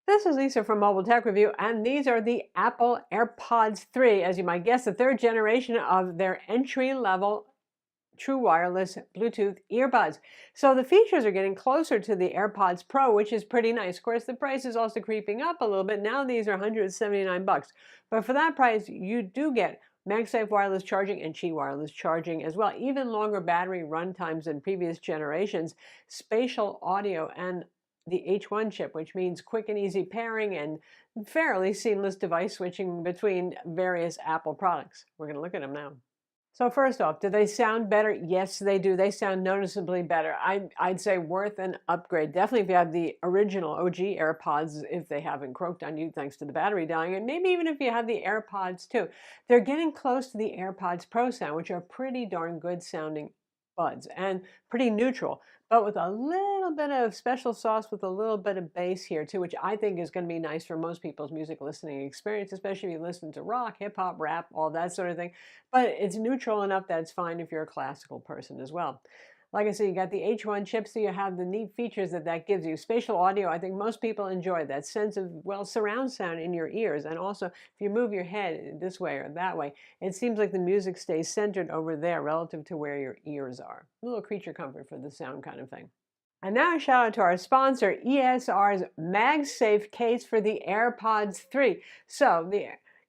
This is Lisa from Mobile Tech Review, and these are the Apple AirPods 3, as you might guess, the third generation of their entry-level true wireless Bluetooth earbuds. So the features are getting closer to the AirPods Pro, which is pretty nice. Of course, the price is also creeping up a little bit. Now these are $179. But for that price, you do get MagSafe wireless charging and Qi wireless charging as well, even longer battery run times than previous generations, spatial audio, and the H1 chip, which means quick and easy pairing and fairly seamless device switching between various Apple products. We're going to look at them now. So first off, do they sound better? Yes, they do. They sound noticeably better. I'd say worth an upgrade. Definitely if you have the original OG AirPods, if they haven't croaked on you thanks to the battery dying, and maybe even if you have the AirPods too. They're getting close to the AirPods Pro sound, which are pretty darn good sounding buds and pretty neutral, but with a little bit of special sauce with a little bit of bass here too, which I think is going to be nice for most people's music listening experience, especially if you listen to rock, hip hop, rap, all that sort of thing. But it's neutral enough that it's fine if you're a classical person as well. Like I said, you got the H1 chip, so you have the neat features that gives you. Spatial audio, I think most people enjoy that sense of, well, surround sound in your ears. And also, if you move your head this way or that way, it seems like the music stays centered over there relative to where your ears are. A little creature comfort for the sound kind of thing. And now a shout out to our sponsor, ESR's MagSafe case for the AirPods 3. So the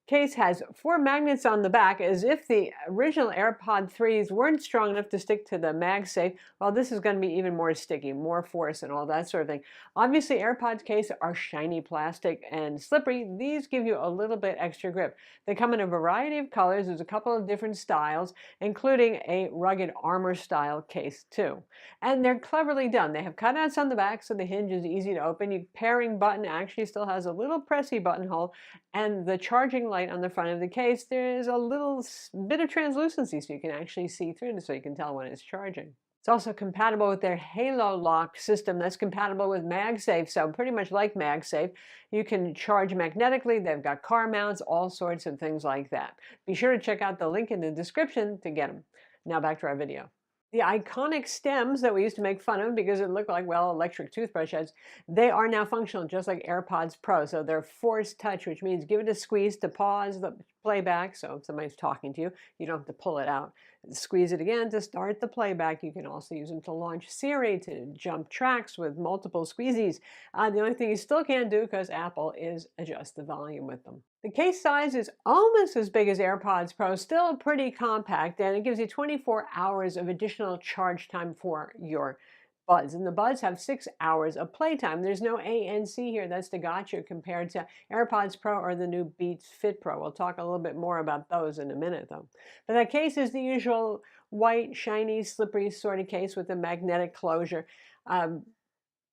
case has 4 magnets on the back, as if the original AirPod 3s weren't strong enough to stick to the MagSafe. Well, this is going to be even more sticky, more force and all that sort of thing. Obviously, AirPods cases are shiny plastic and slippery. These give you a little bit extra grip. They come in a variety of colors. There's a couple of different styles, including a rugged armor style case too. And they're cleverly done. They have cutouts on the back so the hinge is easy to open. Your pairing button actually still has a little pressy buttonhole, and the charging light on the front of the case, there is a little bit of translucency so you can actually see through it, so you can tell when it's charging. It's also compatible with their Halo Lock system that's compatible with MagSafe, so pretty much like MagSafe. You can charge magnetically. They've got car mounts, all sorts of things like that. Be sure to check out the link in the description to get them. Now back to our video. The iconic stems that we used to make fun of because it looked like, well, electric toothbrush heads, they are now functional just like AirPods Pro. So they're force touch, which means give it a squeeze to pause the playback. So if somebody's talking to you, you don't have to pull it out. Squeeze it again to start the playback. You can also use them to launch Siri, to jump tracks with multiple squeezies. The only thing you still can't do, because Apple, is adjust the volume with them. The case size is almost as big as AirPods Pro, still pretty compact, and it gives you 24 hours of additional charge time for your buds. And the buds have 6 hours of playtime. There's no ANC here. That's the gotcha compared to AirPods Pro or the new Beats Fit Pro. We'll talk a little bit more about those in a minute, though. But that case is the usual white, shiny, slippery sort of case with a magnetic closure.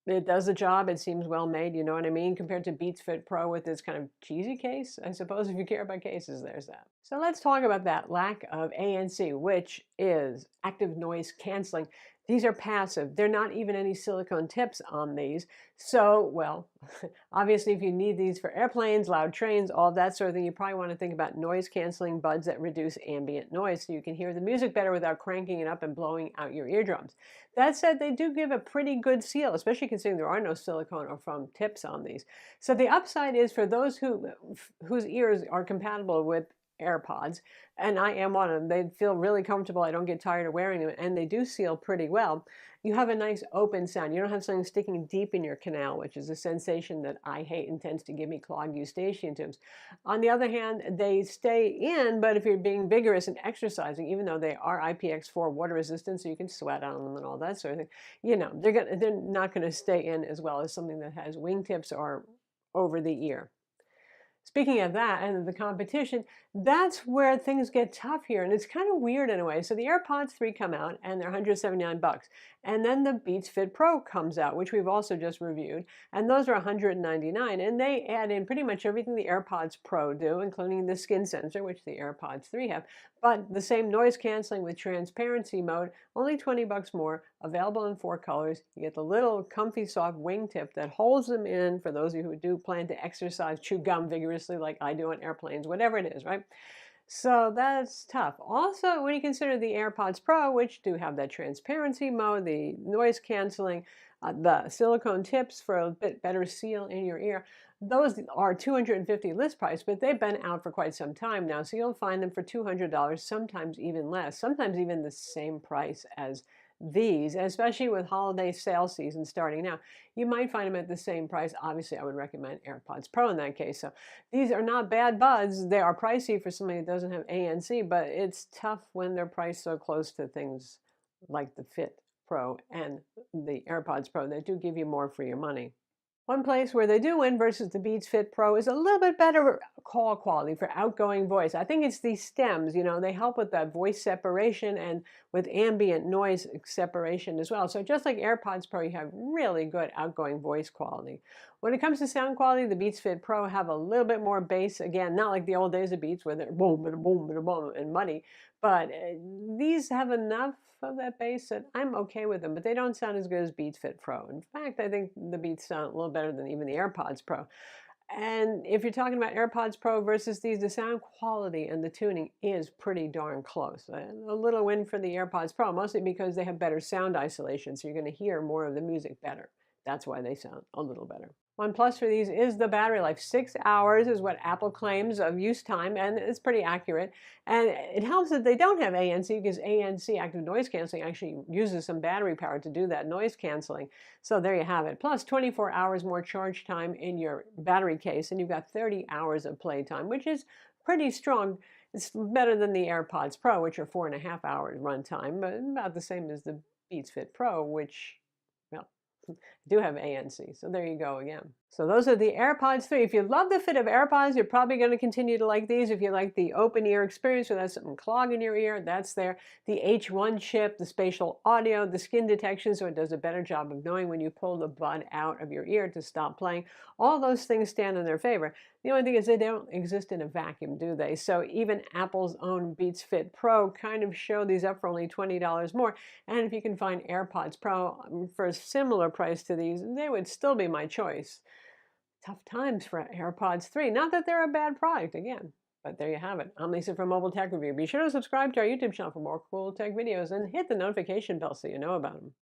It does the job. It seems well made, you know what I mean, compared to Beats Fit Pro with this kind of cheesy case. I suppose if you care about cases, there's that. So let's talk about that lack of ANC, which is active noise canceling. These are passive. They're not even any silicone tips on these. So, well, obviously if you need these for airplanes, loud trains, all that sort of thing, you probably want to think about noise canceling buds that reduce ambient noise so you can hear the music better without cranking it up and blowing out your eardrums. That said, they do give a pretty good seal, especially considering there are no silicone or foam tips on these. So the upside is for those whose ears are compatible with AirPods, and I am one of them. They feel really comfortable. I don't get tired of wearing them, and they do seal pretty well. You have a nice open sound. You don't have something sticking deep in your canal, which is a sensation that I hate and tends to give me clogged eustachian tubes. On the other hand, they stay in, but if you're being vigorous and exercising, even though they are IPX4 water resistant, so you can sweat on them and all that sort of thing, you know, they're not going to stay in as well as something that has wingtips or over the ear. Speaking of that and the competition, that's where things get tough here, and it's kind of weird in a way. So the AirPods 3 come out, and they're $179. And then the Beats Fit Pro comes out, which we've also just reviewed, and those are $199. And they add in pretty much everything the AirPods Pro do, including the skin sensor, which the AirPods 3 have, but the same noise canceling with transparency mode, only $20 more, available in 4 colors. You get the little comfy soft wingtip that holds them in for those of you who do plan to exercise, chew gum vigorously like I do on airplanes, whatever it is, right? So that's tough. Also, when you consider the AirPods Pro, which do have that transparency mode, the noise canceling, the silicone tips for a bit better seal in your ear, those are 250 list price, but they've been out for quite some time now. So you'll find them for $200, sometimes even less, sometimes even the same price as these, especially with holiday sale season starting now. You might find them at the same price. Obviously, I would recommend AirPods Pro in that case. So these are not bad buds. They are pricey for somebody that doesn't have ANC, but it's tough when they're priced so close to things like the Fit Pro and the AirPods Pro. They do give you more for your money. One place where they do win versus the Beats Fit Pro is a little bit better call quality for outgoing voice. I think it's these stems, they help with that voice separation and with ambient noise separation as well. So just like AirPods Pro, you have really good outgoing voice quality. When it comes to sound quality, the Beats Fit Pro have a little bit more bass. Again, not like the old days of Beats where they're boom, and boom, and boom, and muddy, but these have enough of that bass that I'm okay with them, but they don't sound as good as Beats Fit Pro. In fact, I think the Beats sound a little better than even the AirPods Pro. And if you're talking about AirPods Pro versus these, the sound quality and the tuning is pretty darn close. A little win for the AirPods Pro, mostly because they have better sound isolation, so you're going to hear more of the music better. That's why they sound a little better. One plus for these is the battery life. 6 hours is what Apple claims of use time, and it's pretty accurate. And it helps that they don't have ANC because ANC, active noise canceling, actually uses some battery power to do that noise canceling. So there you have it. Plus 24 hours more charge time in your battery case, and you've got 30 hours of play time, which is pretty strong. It's better than the AirPods Pro, which are 4.5 hours runtime, but about the same as the Beats Fit Pro, which, well, do have ANC. So there you go again. So those are the AirPods 3. If you love the fit of AirPods, you're probably going to continue to like these. If you like the open ear experience without something clogging your ear, that's there. The H1 chip, the spatial audio, the skin detection, so it does a better job of knowing when you pull the bud out of your ear to stop playing. All those things stand in their favor. The only thing is they don't exist in a vacuum, do they? So even Apple's own Beats Fit Pro kind of show these up for only $20 more. And if you can find AirPods Pro for a similar price to these, they would still be my choice. Tough times for AirPods 3. Not that they're a bad product, again, but there you have it. I'm Lisa from Mobile Tech Review. Be sure to subscribe to our YouTube channel for more cool tech videos and hit the notification bell so you know about them.